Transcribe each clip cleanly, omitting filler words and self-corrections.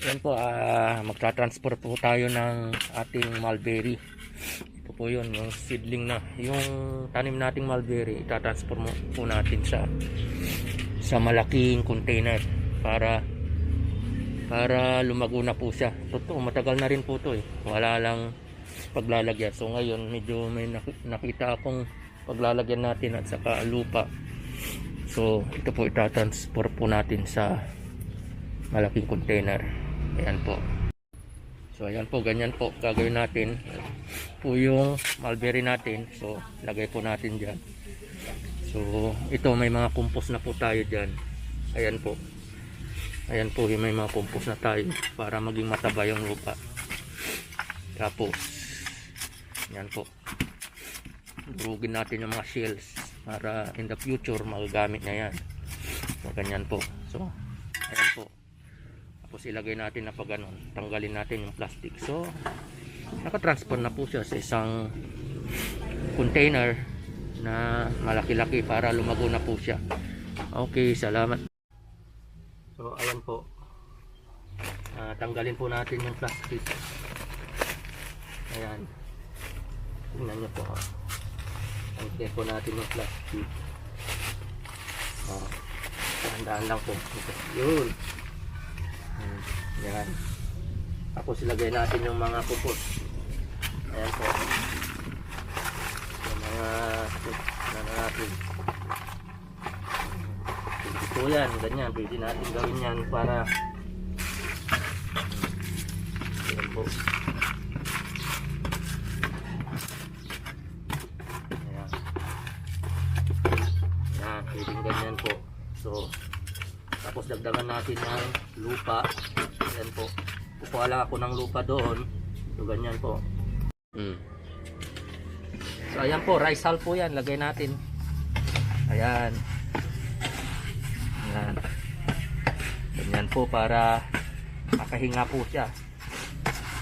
Yan po, magta-transfer po tayo ng ating mulberry. Ito po yun, yung seedling na. Yung tanim nating mulberry, itatransfer po natin sa malaking container para lumago na po siya. Totoo, matagal na rin po to eh. Wala lang paglalagyan. So ngayon, medyo may nakita akong paglalagyan natin at saka lupa. So ito po, itatransfer po natin sa malaking container. Ayan po. So ayan po, ganyan po gagawin natin po yung mulberry natin. So lagay po natin dyan. So ito, may mga compost na po tayo dyan. Ayan po. Ayan po, may mga compost na tayo para maging mataba yung lupa. Tapos ayan po, durugin natin yung mga shells para in the future magagamit na yan. So ganyan po. So ayan po. Tapos ilagay natin na pag ganun, tanggalin natin yung plastic. So nakatransfer na po siya sa isang container na malaki-laki para lumago na po siya. Okay, salamat. So ayan po, tanggalin po natin yung plastic. Ayan, tingnan nyo po, tanggalin po natin yung plastic. Dahan-dahan lang po. Yun. Yan. Tapos ilagay natin yung mga pupot. Ayan po. Yung mga natin. Ito yan, ganyan. Pwede natin gawin yan para ayan po. Ayan. Yan, pwede ganyan po. So tapos dagdagan natin ng lupa. Ayan po. Kukuha lang ako ng lupa doon. So ganyan po. So ayan po, rice hull po yan. Lagay natin. Ayan. Ayan. Ganyan po para makahinga po siya.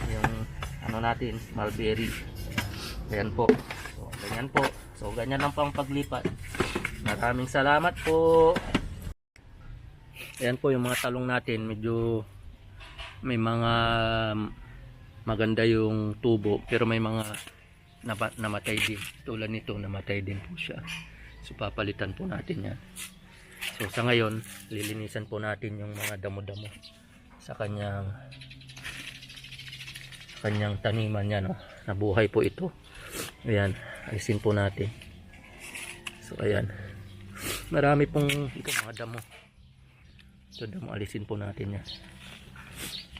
Yung ano natin, mulberry. Ayan po. So ganyan po. So ganyan lang po ang paglipat. Maraming salamat po. Ayan po yung mga talong natin, medyo may mga maganda yung tubo pero may mga namatay din. Tulad nito, namatay din po siya. So papalitan po natin yan. So sa ngayon, lilinisan po natin yung mga damo-damo sa kanyang taniman niya, no? Nabuhay po ito. Ayan, alisin po natin. So ayan, marami pong ito mga damo. So alisin po natin yan.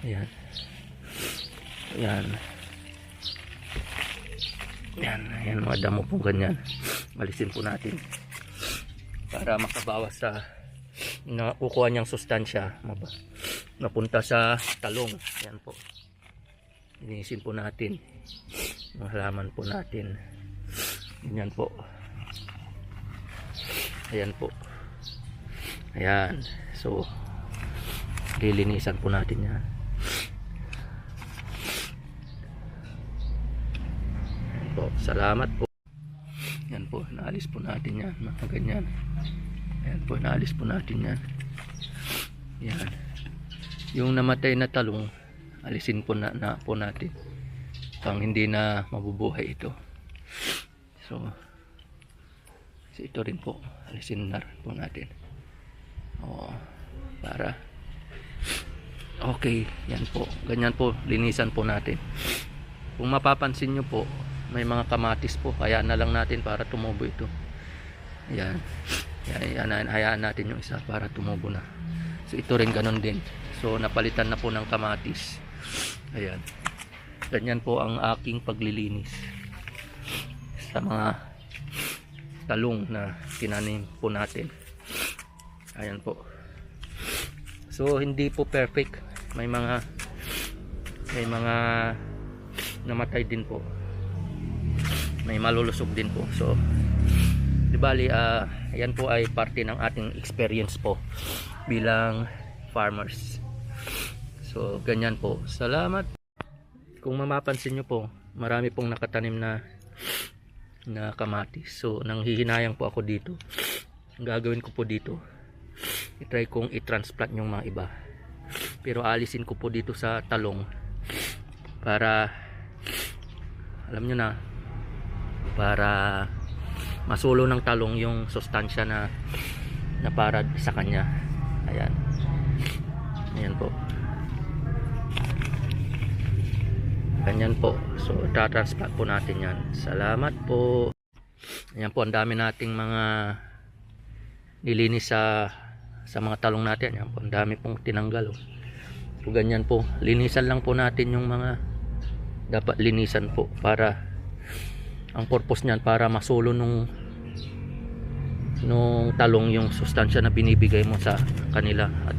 Ayan. Ayan. Ayan. Ayan mga damo po ganyan. Alisin po natin. Para makabawas sa nakukuha niyang sustansya. Mapunta sa talong. Ayan po. Linisin po natin. Yung halaman po natin. Ganyan po. Ayan po. Ayan. So lilinisan po natin yan. Ayan po, salamat po. Yan po, naalis po natin yan, mga ganyan. Ayan po, naalis po natin yan. Yan. Yung namatay na talong, alisin po na po natin. Pang hindi na mabubuhay ito. So ito rin po, alisin na po natin. Para okay, yan po, ganyan po, linisan po natin. Kung mapapansin nyo po, may mga kamatis po, hayaan na lang natin para tumubo ito. Ayan, hayaan natin yung isa para tumubo na. So ito rin ganun din. So napalitan na po ng kamatis. Ayan, ganyan po ang aking paglilinis sa mga talong na tinanim po natin. Ayan po. So hindi po perfect, may mga namatay din po, may malulusog din po. So di bali, ayan po ay parte ng ating experience po bilang farmers. So ganyan po, salamat. Kung mapapansin nyo po, marami pong nakatanim na kamatis. So nanghihinayang po ako dito. Ang gagawin ko po dito, i-try kong i-transplant yung mga iba. Pero alisin ko po dito sa talong para alam nyo na, para masulo ng talong yung sustansya na para sa kanya. Ayan. Ayan po. Ganyan po. So tatransplant po natin yan. Salamat po. Ayan po, ang dami nating mga nilinis sa mga talong natin. Ayan po, ang dami pong tinanggal. So ganyan po, linisan lang po natin yung mga dapat linisan po, para ang purpose niyan para masulo nung talong yung sustansya na binibigay mo sa kanila at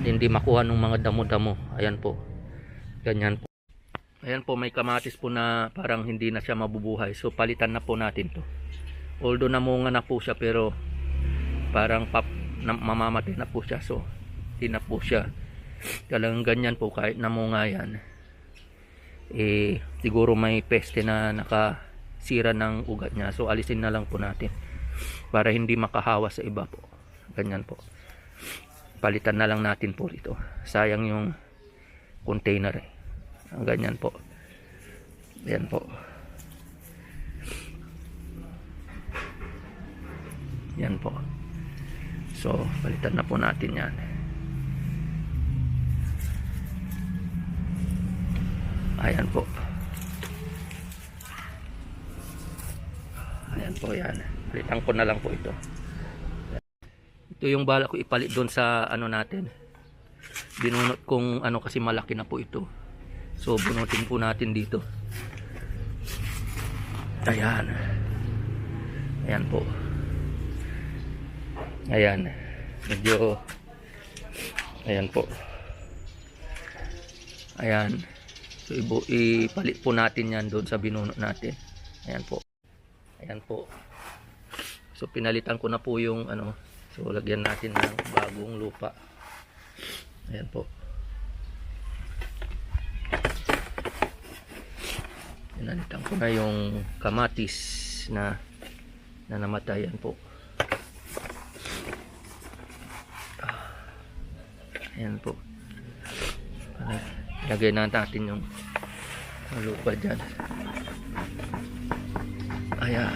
hindi makuha ng mga damo-damo. Ayan po, ganyan po. Ayan po, may kamatis po na parang hindi na siya mabubuhay, so palitan na po natin to. Although namunga na po siya, pero parang mamamatay na po siya, so hindi na po siya. Talagang ganyan po, kahit namunga yan, siguro may peste na nakasira ng ugat niya, so alisin na lang po natin para hindi makahawa sa iba po. Ganyan po, palitan na lang natin po ito, sayang yung container ganyan po. Yan po, yan po. So palitan na po natin yan. Ayan po. Ayan po yan. Palitan ko na lang po ito. Ito yung bala ko ipalit doon sa ano natin. Binunot kong ano kasi malaki na po ito. So bunutin po natin dito. Ayan. Ayan po. Ayan. Medyo ayan po. Ayan. So ipalit po natin yan doon sa binunot natin. Ayan po. Ayan po. So pinalitan ko na po yung ano. So lagyan natin ng bagong lupa. Ayan po. Pinalitan ko na yung kamatis na namatay. Ayan po. Ayan po. Lagay na natin yung lupa dyan. Ayan.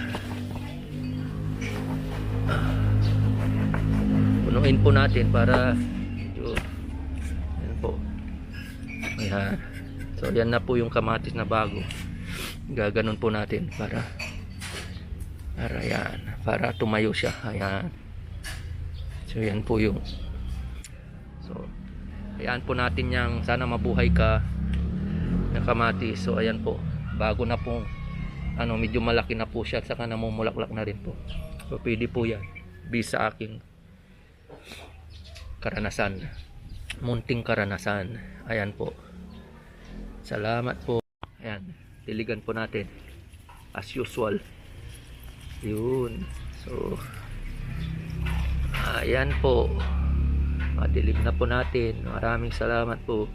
Punuin po natin para medyo, ayan po. Ayan. So yan na po yung kamatis na bago. Gaganon po natin para yan, para tumayo siya. Ayan. So yan po yung, so ayan po natin yang sana mabuhay ka na kamatis. So ayan po, bago na pong ano, medyo malaki na po siya at saka namumulaklak na rin po. So pwede po yan, based sa aking karanasan, munting karanasan. Ayan po, salamat po. Ayan, diligan po natin as usual. Yun. So ayan po, madilig na po natin. Maraming salamat po.